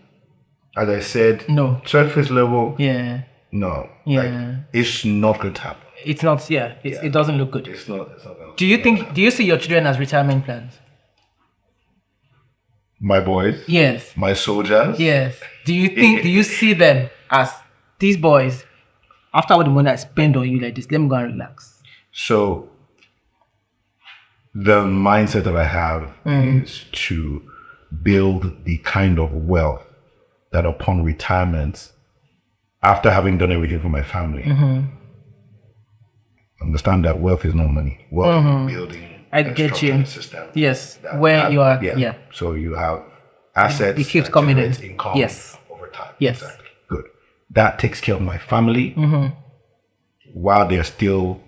as I said, No. surface level, Yeah. no. Yeah. Like, it's not going to happen. It's not. Yeah. It doesn't look good. It's not gonna Do you see your children as retirement plans? My boys, Yes. my soldiers. Yes. Do you see them as these boys? After all the money I spend on you like this, let me go and relax. So the mindset that I have is to build the kind of wealth that upon retirement, after having done everything for my family, understand that wealth is not money. Wealth is building I a get structure you. and a system. Yes. Where you are. Yeah. So you have assets. It keeps that coming in. generate income Yes. over time. Yes. Exactly. Good. That takes care of my family while they're still,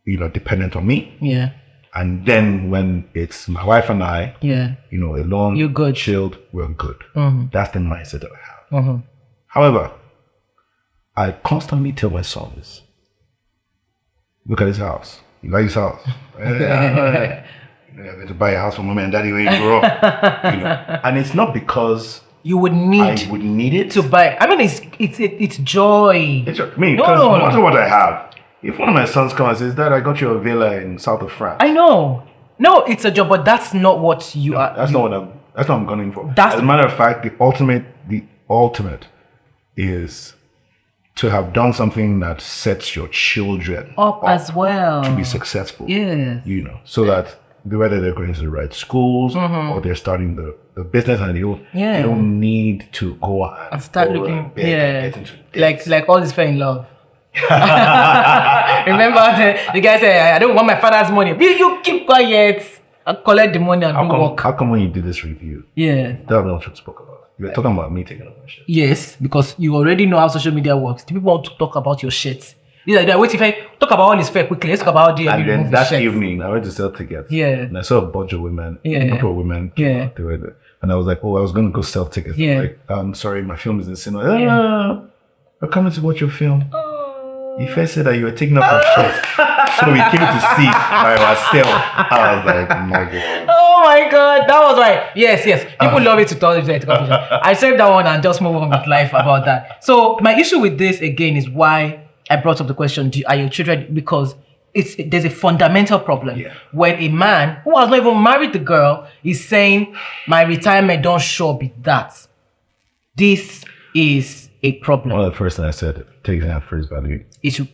dependent on me. Yeah. And then when it's my wife and I, Yeah. alone, You're good. chilled, we're good. That's the mindset that I have. Mm-hmm. However, I constantly tell my sons, look at this house. You like this house? You're going to buy a house for mommy and daddy when you grow up. And it's not because You would I need would need it. to buy. I mean, it's joy. Because No. no matter what I have, if one of my sons comes and says, Dad, I got you a villa in south of France. I know. No, it's a job, but that's not what you are. That's not what I'm gunning for. That's- As a matter of fact, the ultimate is to have done something that sets your children up as well. to be successful. Yes. So that whether they're going to the right schools or they're starting the business and they don't need to go And start borrow looking. and beg Yeah. and get into debt. Like all this fair in love. Remember the guy said, I don't want my father's money. You keep quiet. I'll collect the money and do work. How come when you did this review, Yeah. that's not what you spoke about? You were talking about me taking over shit. Yes, because you already know how social media works. The people want to talk about your shit. He's like, wait, if I talk about all his fair quickly, let's talk about the And then movie that shit. evening, I went to sell tickets. Yeah. And I saw a bunch of women, Yeah. a group of women. Yeah. They were there. And I was like, oh, I was going to go sell tickets. Yeah. Like, I'm sorry, my film is in cinema. Yeah. I'm coming to watch your film. Ife said that you were taking off her shirt. So we came to see by ourselves. I was like, my God. Oh my God, that was right. Yes. People love it to talk to I saved that one and just move on with life about that. So my issue with this again is why I brought up the question: are your children? Because there's a fundamental problem when a man who has not even married the girl is saying, "My retirement don't show be that." This is a problem. One of the first things I said, taking at face value. Issue.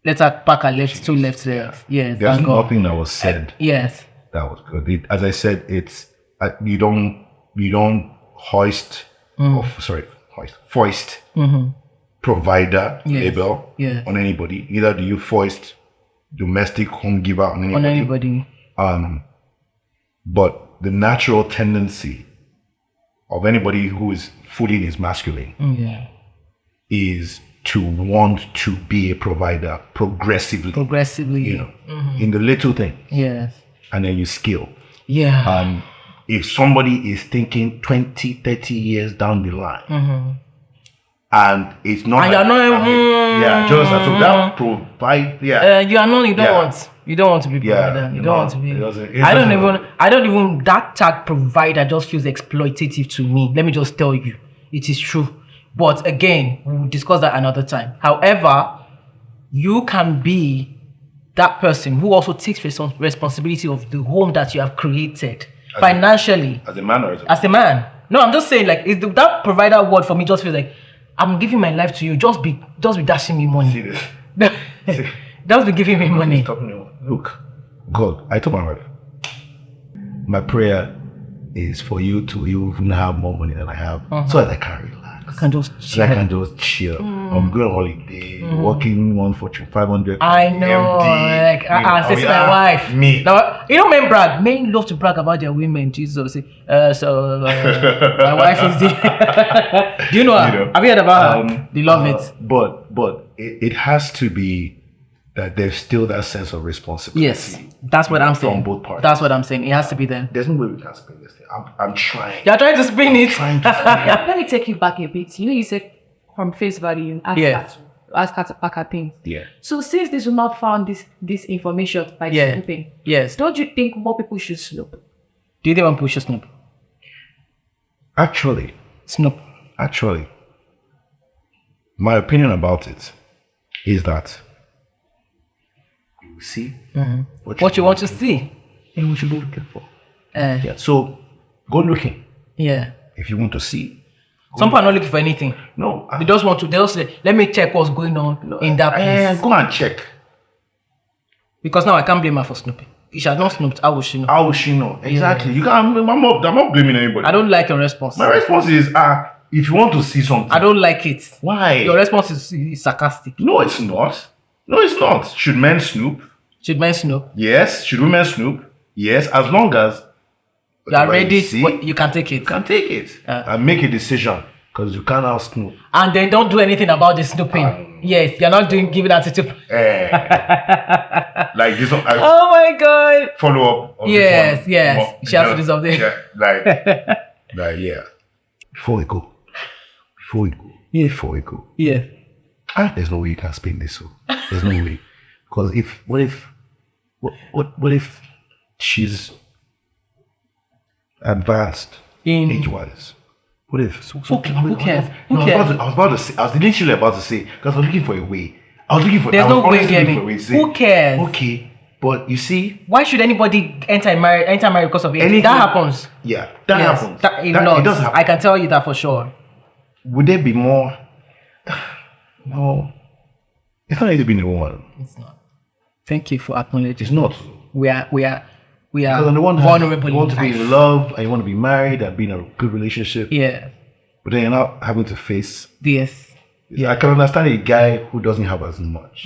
Let's pack our left, two left there. Yes. There's thank God. nothing that was said. Yes. That was good. As I said, it's you don't foist provider label on anybody. Neither do you foist domestic home giver on anybody. But the natural tendency of anybody who is fully in his masculine is to want to be a provider progressively. You know, in the little things. Yes. And then you scale. Yeah. If somebody is thinking 20, 30 years down the line, and it's not, and you're not, just so that provide, you are not. You don't want to be provider. You don't want to be. I don't even. That tag provider just feels exploitative to me. Let me just tell you, it is true. But again, we'll discuss that another time. However, you can be that person who also takes responsibility of the home that you have created financially. As a man or as a man? No, I'm just saying, like, that provider word for me just feels like I'm giving my life to you. Just be dashing me money. See this? Just be giving me money. Look, God, I told my wife, my prayer is for you to even have more money than I have, so that I can relax. I can just chill. I'm going on holiday, working on Fortune 500. I know. MD, like, my wife. Me. Now, you know, men brag. Men love to brag about their women. Jesus. My wife is the. Do you know her? Have you heard about her? They love it. But it has to be that there's still that sense of responsibility. Yes, that's what I'm saying. From both parties. That's what I'm saying. It has to be there. There's no way we can spin this thing. I'm trying. You're trying to spin it. Let me take you back a bit. You know, you said from face value, ask her to pack her things. Yeah. So since this woman found this information by snooping, yes, don't you think more people should snoop? Do you think one people should snoop? Actually, snoop. My opinion about it is that you see what you want to see, and we should go looking for. Yeah. So go looking. Yeah. If you want to see. Some people are not looking for anything. No. They just want to. They just say, "Let me check what's going on in that place." Go and check. Because now I can't blame her for snooping. If she has not snooped, how will she know? How will she know? Exactly. You can't. I'm not blaming anybody. I don't like your response. My response is, if you want to see something, I don't like it. Why? Your response is sarcastic. No, it's not. No, it's not. Should men snoop? Should men snoop? Yes. Should women snoop? Yes. As long as you are ready, you can take it. You can take it and make a decision, because you can't out snoop. And then don't do anything about the snooping. Yes, you're not giving attitude. Like this one. Oh my God. Follow up. On yes. This one. She has to do something. Yeah, like. Before we go. Yeah. There's no way you can spin this. So there's no way, because what if she's advanced age-wise? What if? Who cares? I was literally about to say, because I was looking for a way. There's no way getting. Who cares? Okay, but you see, why should anybody enter marriage because of age? That happens. Yeah, that happens. It does happen. I can tell you that for sure. Would there be more? No, it's not easy being a woman. It's not. Thank you for acknowledging. It's not. We are Because on the one hand, vulnerable. you want to be in love and you want to be married and be in a good relationship. Yeah. But then you're not having to face. Yes. Yeah. I can understand a guy who doesn't have as much,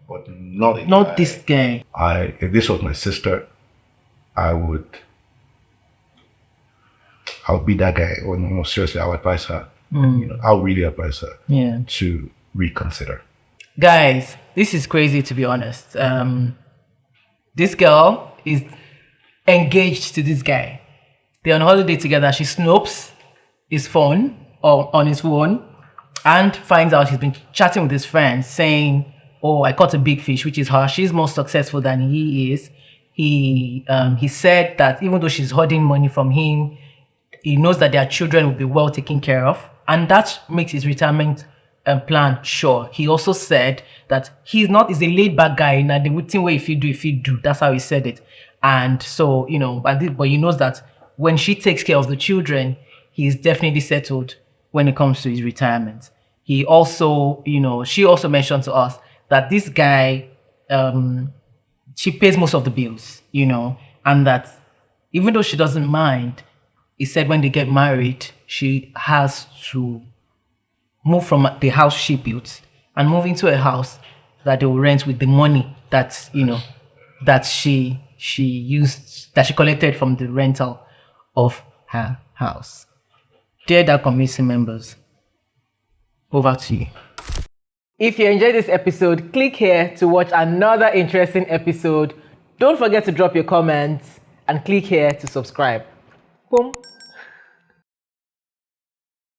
but not this guy. If this was my sister, I would be that guy. Or no, seriously, I would advise her. I would really advise her to reconsider. Guys, This is crazy, to be honest. This girl is engaged to this guy. They're on holiday together. She snoops his phone or on his phone and finds out he's been chatting with his friends saying, oh, I caught a big fish, which is her. She's more successful than he is. He said that even though she's hoarding money from him, he knows that their children will be well taken care of. And that makes his retirement plan sure. He also said that he's a laid back guy. Now the thing where if you do, that's how he said it. And so, but he knows that when she takes care of the children, he's definitely settled when it comes to his retirement. He also, she also mentioned to us that this guy, she pays most of the bills, and that even though she doesn't mind, he said when they get married, she has to move from the house she built and move into a house that they will rent with the money that, that she collected from the rental of her house. Dear That Community members, over to you. If you enjoyed this episode, click here to watch another interesting episode. Don't forget to drop your comments and click here to subscribe. Boom.